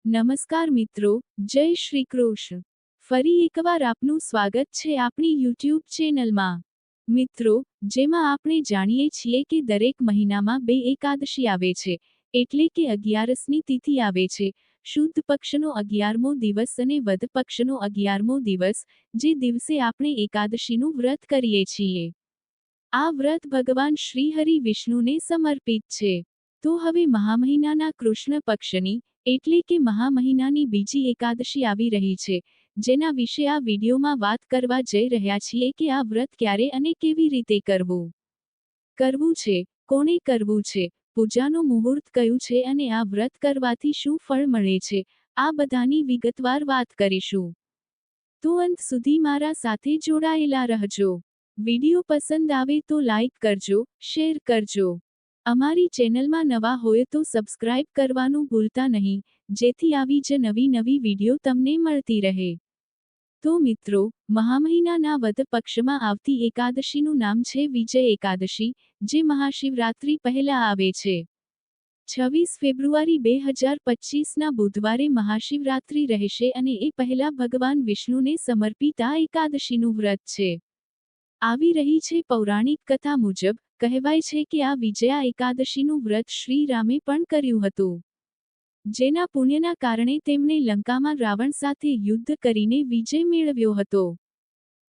નમસ્કાર મિત્રો, જય શ્રી કૃષ્ણ. ફરી એકવાર આપનું સ્વાગત છે આપણી યુટ્યુબ ચેનલમાં. મિત્રો, જેમાં આપણે જાણીએ છીએ કે દરેક મહિનામાં બે એકાદશી આવે છે, એટલે કે 11ની તિથિ આવે છે, શુદ્ધ પક્ષનો 11મો દિવસ અને વદ પક્ષનો 11મો દિવસ, જે દિવસે આપણે એકાદશીનું વ્રત કરીએ છીએ. આ વ્રત ભગવાન શ્રી હરિ વિષ્ણુને સમર્પિત છે. તો હવે મહામહિનાના કૃષ્ણ પક્ષની, એટલે કે મહા મહિનાની બીજી એકાદશી આવી રહી છે, જેના વિશે આ વિડીયોમાં વાત કરવા જઈ રહ્યા છીએ કે આ વ્રત ક્યારે અને કેવી રીતે કરવું છે, કોણે કરવું છે, પૂજાનો મુહૂર્ત કયું છે અને આ વ્રત કરવાથી શું ફળ મળે છે, આ બધાની વિગતવાર વાત કરીશું. તો અંત સુધી મારા સાથે જોડાયેલા રહેજો. વિડીયો પસંદ આવે તો લાઈક કરજો, શેર કરજો. અમારી ચેનલમાં નવા હોય તો સબસ્ક્રાઇબ કરવાનું ભૂલતા નહીં, જેથી આવી જ નવી વિડીયો તમને મળતી રહે. તો મિત્રો, મહામહિનાના વદ પક્ષમાં આવતી એકાદશીનું નામ છે વિજય એકાદશી, જે મહાશિવરાત્રી પહેલા આવે છે. 26 ફેબ્રુઆરી 2025ના બુધવારે મહાશિવરાત્રી રહેશે અને એ પહેલા ભગવાન વિષ્ણુને સમર્પિત આ એકાદશીનું વ્રત છે. આવી રહી છે પૌરાણિક કથા મુજબ, કહેવાય છે કે આ વિજયા એકાદશીનું વ્રત શ્રી રામે પણ કર્યું હતું. જેના પુણ્યના કારણે તેમણે લંકામાં રાવણ સાથે યુદ્ધ કરીને વિજય મેળવ્યો હતો.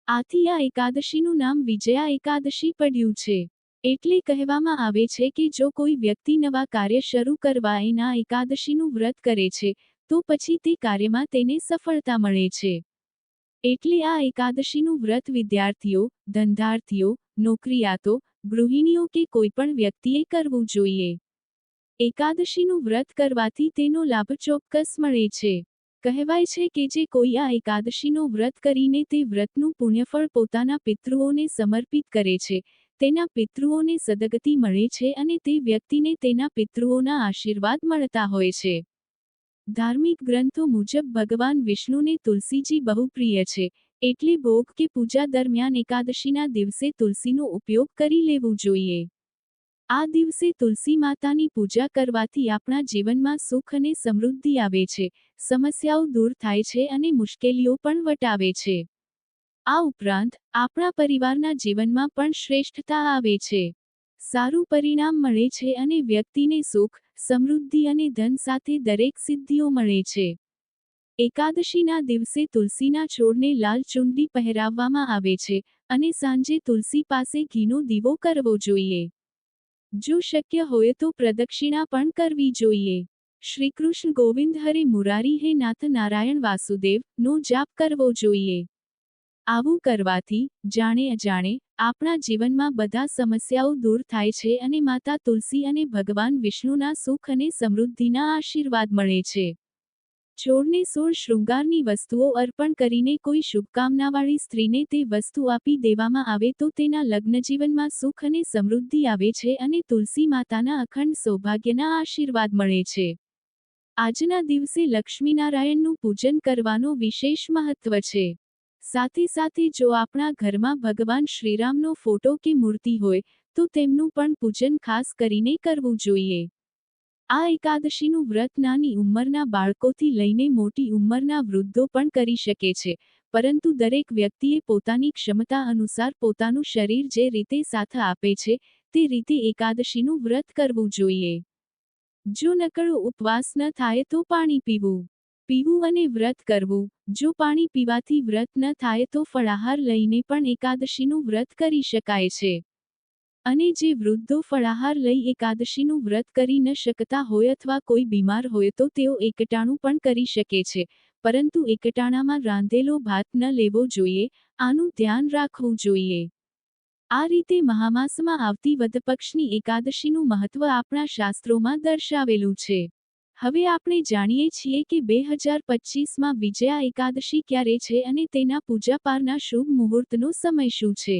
આથી આ એકાદશીનું નામ વિજયા એકાદશી પડ્યું છે. એટલે કહેવામાં આવે છે કે જો કોઈ વ્યક્તિ નવા કાર્ય શરૂ કરવા આ એકાદશીનું વ્રત કરે છે, તો પછી તે કાર્યમાં તેને સફળતા મળે છે. એટલે આ એકાદશીનું વ્રત વિદ્યાર્થીઓ, ધંધાર્થીઓ, નોકરિયાતો, ગૃહિણીઓ કે કોઈપણ વ્યક્તિએ કરવું જોઈએ. એકાદશીનું વ્રત કરવાથી તેનો લાભ ચોક્કસ મળે છે. કહેવાય છે કે જે કોઈ આ એકાદશીનો વ્રત કરીને તે વ્રતનું પુણ્યફળ પોતાના પિતૃઓને સમર્પિત કરે છે, તેના પિતૃઓને સદગતિ મળે છે અને તે વ્યક્તિને તેના પિતૃઓના આશીર્વાદ મળતા હોય છે. ધાર્મિક ગ્રંથો મુજબ ભગવાન વિષ્ણુને તુલસીજી બહુ પ્રિય છે, એટલે ભોગ કે પૂજા દરમિયાન એકાદશીના દિવસે તુલસીનો ઉપયોગ કરી લેવું જોઈએ. આ દિવસે તુલસી માતાની પૂજા કરવાથી આપણા જીવનમાં સુખ અને સમૃદ્ધિ આવે છે, સમસ્યાઓ દૂર થાય છે અને મુશ્કેલીઓ પણ વટાવે છે. આ ઉપરાંત, આપણા પરિવારના જીવનમાં પણ શ્રેષ્ઠતા આવે છે. સારું પરિણામ મળે છે અને વ્યક્તિને સુખ, સમૃદ્ધિ અને ધન સાથે દરેક સિદ્ધિઓ મળે છે. એકાદશીના દિવસે તુલસીના છોડને લાલ ચુંદડી પહેરાવવામાં આવે છે, અને સાંજે તુલસી પાસે ઘીનો દીવો કરવો જોઈએ. જો શક્ય હોય તો પ્રદક્ષિણા પણ કરવી જોઈએ. શ્રીકૃષ્ણ ગોવિંદ હરે મુરારી હે નાથ નારાયણ વાસુદેવ નો જાપ કરવો જોઈએ. આવું કરવાથી, જાણે અજાણે, આપણા જીવનમાં બધા સમસ્યાઓ દૂર થાય છે અને માતા તુલસી અને ભગવાન વિષ્ણુના સુખ અને સમૃદ્ધિના આશીર્વાદ મળે છે. છોડને 16 શૃંગારની વસ્તુઓ અર્પણ કરીને કોઈ શુભકામનાવાળી સ્ત્રીને તે વસ્તુ આપી દેવામાં આવે તો તેના લગ્નજીવનમાં સુખ અને સમૃદ્ધિ આવે છે અને તુલસી માતાના અખંડ સૌભાગ્યના આશીર્વાદ મળે છે. આજના દિવસે લક્ષ્મીનારાયણનું પૂજન કરવાનો વિશેષ મહત્વ છે. સાથે જો આપણા ઘરમાં ભગવાન શ્રીરામનો ફોટો કે મૂર્તિ હોય, તો તેમનું પણ પૂજન ખાસ કરીને કરવું જોઈએ. આ એકાદશીનું વ્રત નાની ઉંમરના બાળકોથી લઈને મોટી ઉંમરના વૃદ્ધો પણ કરી શકે છે, પરંતુ દરેક વ્યક્તિએ પોતાની ક્ષમતા અનુસાર પોતાનું શરીર જે રીતે સાથ આપે છે, તે રીતે એકાદશીનું વ્રત કરવું જોઈએ. જો નકળો ઉપવાસ ન થાય તો પાણી પીવું અને વ્રત કરવું. જો પાણી પીવાથી વ્રત ન થાય તો ફળાહાર લઈને પણ એકાદશીનું વ્રત કરી શકાય છે. અને જે વૃદ્ધો ફળાહાર લઈ એકાદશીનું વ્રત કરી ન શકતા હોય અથવા કોઈ બીમાર હોય તો તેઓ એકટાણું પણ કરી શકે છે, પરંતુ એકટાણામાં રાંધેલો ભાત ન લેવો જોઈએ, આનું ધ્યાન રાખવું જોઈએ. આ રીતે મહામાસમાં આવતી વદપક્ષની એકાદશીનું મહત્વ આપણા શાસ્ત્રોમાં દર્શાવેલું છે. હવે આપણે જાણીએ છીએ કે 2025માં વિજયા એકાદશી ક્યારે છે અને તેના પૂજાપારના શુભ મુહૂર્તનો સમય શું છે.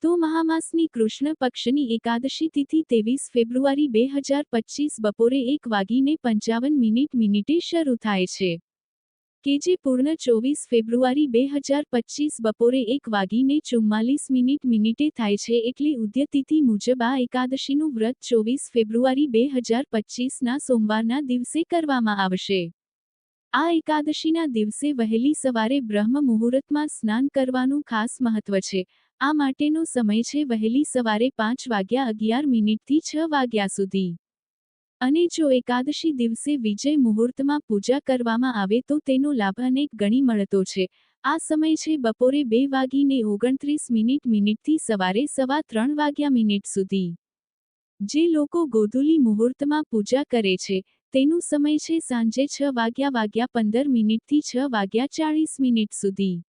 તો મહામાસની કૃષ્ણ પક્ષની એકાદશી તિથિ 23 ફેબ્રુઆરી 2025 બપોરે 1:55 શરૂ થાય છે. કે જે પૂર્ણ 24 ફેબ્રુઆરી 2025 બપોરે 1:44 થાય છે, એટલે ઉદય તિથિ મુજબ આ એકાદશીનું વ્રત 24 ફેબ્રુઆરી 2025ના સોમવારના દિવસે કરવામાં આવશે. આ એકાદશીના દિવસે વહેલી સવારે બ્રહ્મ મુહૂર્તમાં સ્નાન કરવાનું ખાસ મહત્વ છે. આ માટેનો સમય છે વહેલી સવારે 5:11 થી 6 વાગ્યા સુધી. અને જો એકાદશી દિવસે વિજય મુહૂર્તમાં પૂજા કરવામાં આવે તો તેનો લાભ અનેક ગણી મળતો છે. આ સમય છે બપોરે 2:29 થી સવારે 3:15 સુધી. જે લોકો ગોધૂલી મુહૂર્તમાં પૂજા કરે છે તેનું સમય છે સાંજે 6:15 થી 6:40 સુધી.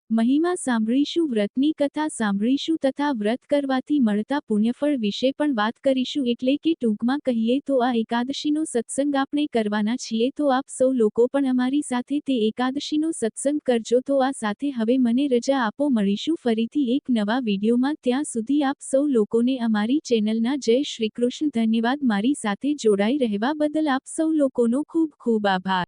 મહિમા સાંભળીશું, વ્રતની કથા સાંભળીશું તથા વ્રત કરવાથી મળતા પુણ્યફળ વિશે પણ વાત કરીશું. એટલે કે ટૂંકમાં કહીએ તો આ એકાદશીનો સત્સંગ આપણે કરવાના છીએ, તો આપ સૌ લોકો પણ અમારી સાથે તે એકાદશીનો સત્સંગ કરજો. તો આ સાથે હવે મને રજા આપો, મળીશું ફરીથી એક નવા વિડીયોમાં. ત્યાં સુધી આપ સૌ લોકોને અમારી ચેનલના જય શ્રી કૃષ્ણ. ધન્યવાદ. મારી સાથે જોડાઈ રહેવા બદલ આપ સૌ લોકોનો ખૂબ ખૂબ આભાર.